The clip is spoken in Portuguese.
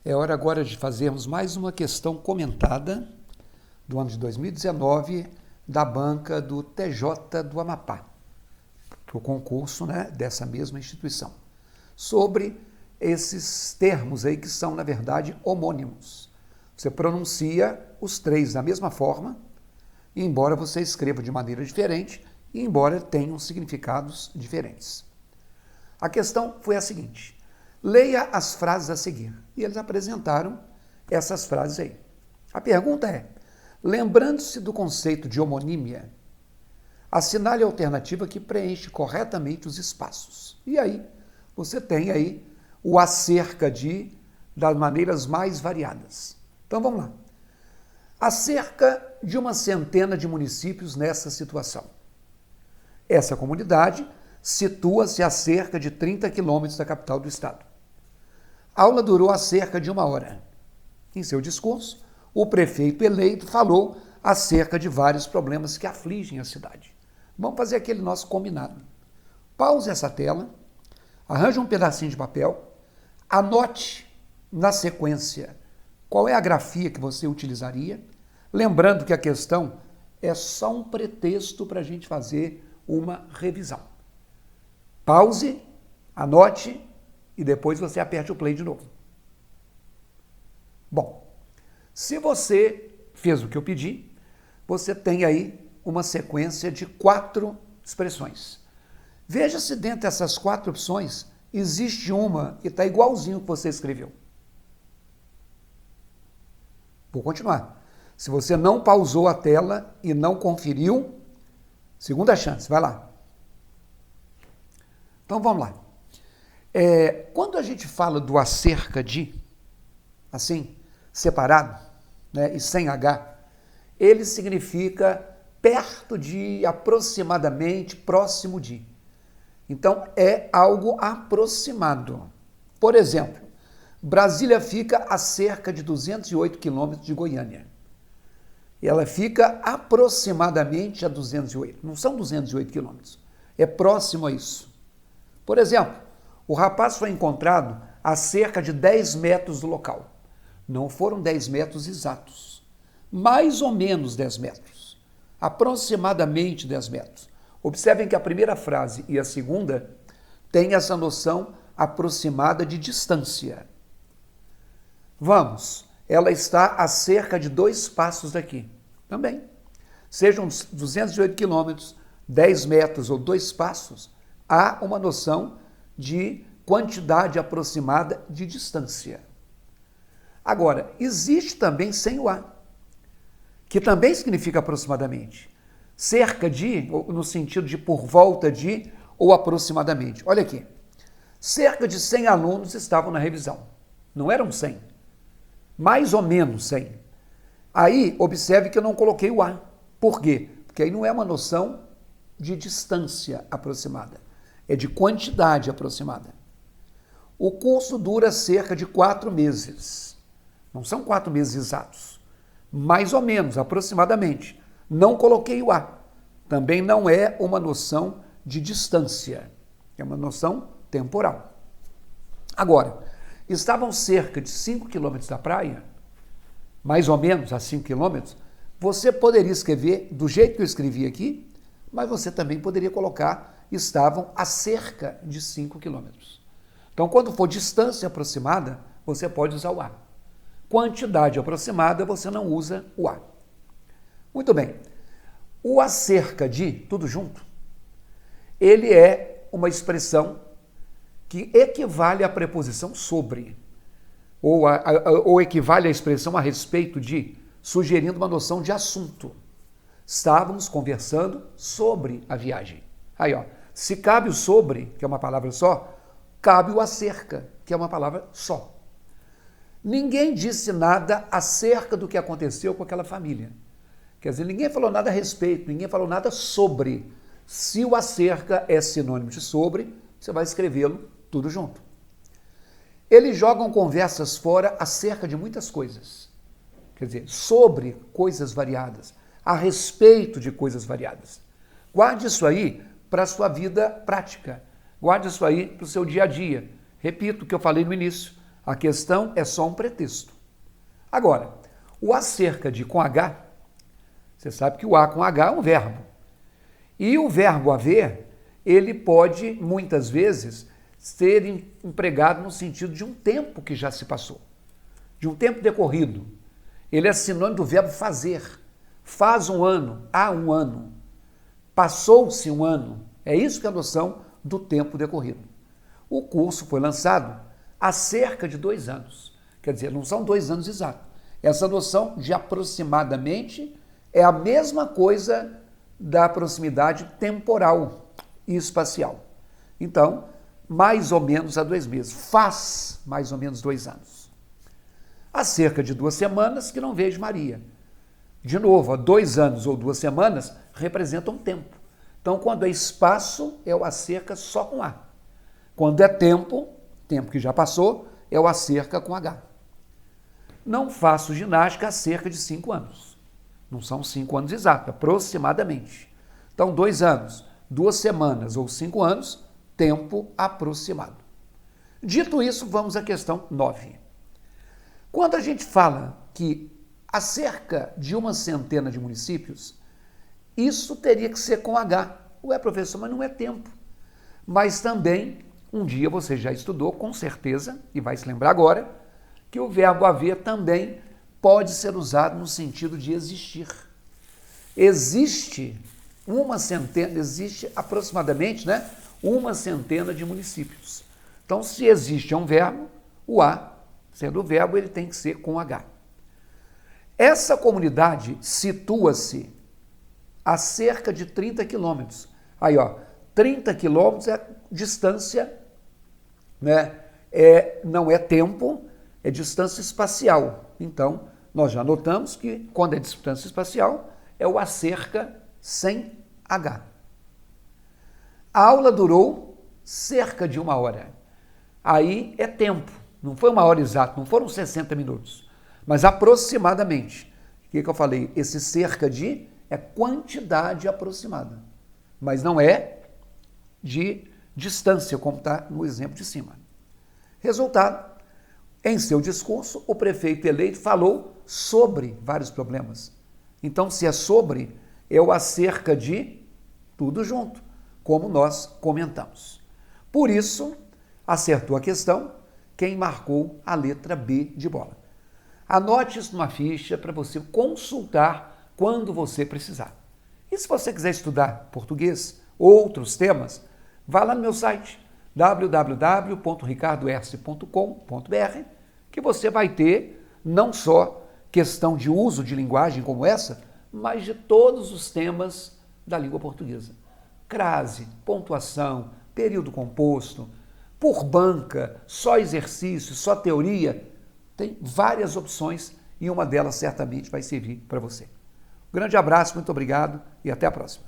É hora agora de fazermos mais uma questão comentada do ano de 2019 da banca do TJ do Amapá, para o concurso, dessa mesma instituição, sobre esses termos aí que são, na verdade, homônimos. Você pronuncia os três da mesma forma, embora você escreva de maneira diferente e embora tenham significados diferentes. A questão foi a seguinte: leia as frases a seguir. E eles apresentaram essas frases aí. A pergunta é: lembrando-se do conceito de homonímia, assinale a alternativa que preenche corretamente os espaços. E aí, você tem aí o acerca de das maneiras mais variadas. Então vamos lá. Há cerca de uma centena de municípios nessa situação. Essa comunidade situa-se a cerca de 30 quilômetros da capital do estado. A aula durou a cerca de 1 hora. Em seu discurso, o prefeito eleito falou acerca de vários problemas que afligem a cidade. Vamos fazer aquele nosso combinado. Pause essa tela, arranje um pedacinho de papel, anote na sequência qual é a grafia que você utilizaria, lembrando que a questão é só um pretexto para a gente fazer uma revisão. Pause, anote e depois você aperte o play de novo. Bom, se você fez o que eu pedi, você tem aí uma sequência de 4 expressões. Veja se dentro dessas 4 opções existe uma que está igualzinho que você escreveu. Vou continuar. Se você não pausou a tela e não conferiu, segunda chance, vai lá. Então vamos lá. Quando a gente fala do acerca de, assim, separado, e sem H, ele significa perto de, aproximadamente, próximo de. Então, é algo aproximado. Por exemplo, Brasília fica a cerca de 208 quilômetros de Goiânia. E ela fica aproximadamente a 208. Não são 208 quilômetros. É próximo a isso. Por exemplo, o rapaz foi encontrado a cerca de 10 metros do local. Não foram 10 metros exatos. Mais ou menos 10 metros. Aproximadamente 10 metros. Observem que a primeira frase e a segunda têm essa noção aproximada de distância. Vamos, ela está a cerca de 2 passos daqui. Também. Sejam 208 quilômetros, 10 metros ou 2 passos, há uma noção de quantidade aproximada de distância. Agora, existe também sem o A, que também significa aproximadamente. Cerca de, no sentido de por volta de ou aproximadamente. Olha aqui. Cerca de 100 alunos estavam na revisão. Não eram 100. Mais ou menos 100. Aí, observe que eu não coloquei o A. Por quê? Porque aí não é uma noção de distância aproximada. É de quantidade aproximada. O curso dura cerca de 4 meses. Não são 4 meses exatos. Mais ou menos, aproximadamente. Não coloquei o A. Também não é uma noção de distância. É uma noção temporal. Agora, estavam cerca de 5 quilômetros da praia, mais ou menos a 5 quilômetros, você poderia escrever do jeito que eu escrevi aqui, mas você também poderia colocar estavam a cerca de 5 quilômetros. Então, quando for distância aproximada, você pode usar o A. Quantidade aproximada, você não usa o A. Muito bem. O acerca de, tudo junto, ele é uma expressão que equivale à preposição sobre, ou equivale à expressão a respeito de, sugerindo uma noção de assunto. Estávamos conversando sobre a viagem. Aí, ó, se cabe o sobre, que é uma palavra só, cabe o acerca, que é uma palavra só. Ninguém disse nada acerca do que aconteceu com aquela família. Quer dizer, ninguém falou nada a respeito, ninguém falou nada sobre. Se o acerca é sinônimo de sobre, você vai escrevê-lo tudo junto. Eles jogam conversas fora acerca de muitas coisas. Quer dizer, sobre coisas variadas, a respeito de coisas variadas. Guarde isso aí para a sua vida prática. Guarde isso aí para o seu dia a dia. Repito o que eu falei no início. A questão é só um pretexto. Agora, o acerca de com H, você sabe que o A com H é um verbo. E o verbo haver, ele pode, muitas vezes, ser empregado no sentido de um tempo que já se passou, de um tempo decorrido. Ele é sinônimo do verbo fazer. Faz um ano, há um ano. Passou-se um ano. É isso que é a noção do tempo decorrido. O curso foi lançado há cerca de 2 anos. Quer dizer, não são 2 anos exatos. Essa noção de aproximadamente é a mesma coisa da proximidade temporal e espacial. Então, mais ou menos há 2 meses. Faz mais ou menos 2 anos. Há cerca de 2 semanas que não vejo Maria. De novo, há 2 anos ou 2 semanas representam tempo. Então, quando é espaço, é o acerca só com A. Quando é tempo, tempo que já passou, é o acerca com H. Não faço ginástica há cerca de 5 anos. Não são 5 anos exatos, aproximadamente. Então, 2 anos, 2 semanas ou 5 anos, tempo aproximado. Dito isso, vamos à questão 9. Quando a gente fala que há cerca de 100 de municípios, isso teria que ser com H. Ué, professor, mas não é tempo. Mas também, um dia você já estudou, com certeza, e vai se lembrar agora, que o verbo haver também pode ser usado no sentido de existir. Existe aproximadamente, 100 de municípios. Então, se existe um verbo, o A, sendo o verbo, ele tem que ser com H. Essa comunidade situa-se a cerca de 30 quilômetros. Aí, 30 quilômetros é distância, não é tempo, é distância espacial. Então, nós já notamos que quando é distância espacial, é o acerca sem H. A aula durou cerca de 1 hora. Aí é tempo, não foi 1 hora exata, não foram 60 minutos, mas aproximadamente. O que eu falei? Esse cerca de é quantidade aproximada, mas não é de distância, como está no exemplo de cima. Resultado, em seu discurso, o prefeito eleito falou sobre vários problemas. Então, se é sobre, é o acerca de tudo junto, como nós comentamos. Por isso, acertou a questão quem marcou a letra B de bola. Anote isso numa ficha para você consultar quando você precisar. E se você quiser estudar português, outros temas, vá lá no meu site www.ricardoerce.com.br, que você vai ter não só questão de uso de linguagem como essa, mas de todos os temas da língua portuguesa. Crase, pontuação, período composto, por banca, só exercício, só teoria. Tem várias opções e uma delas certamente vai servir para você. Um grande abraço, muito obrigado e até a próxima.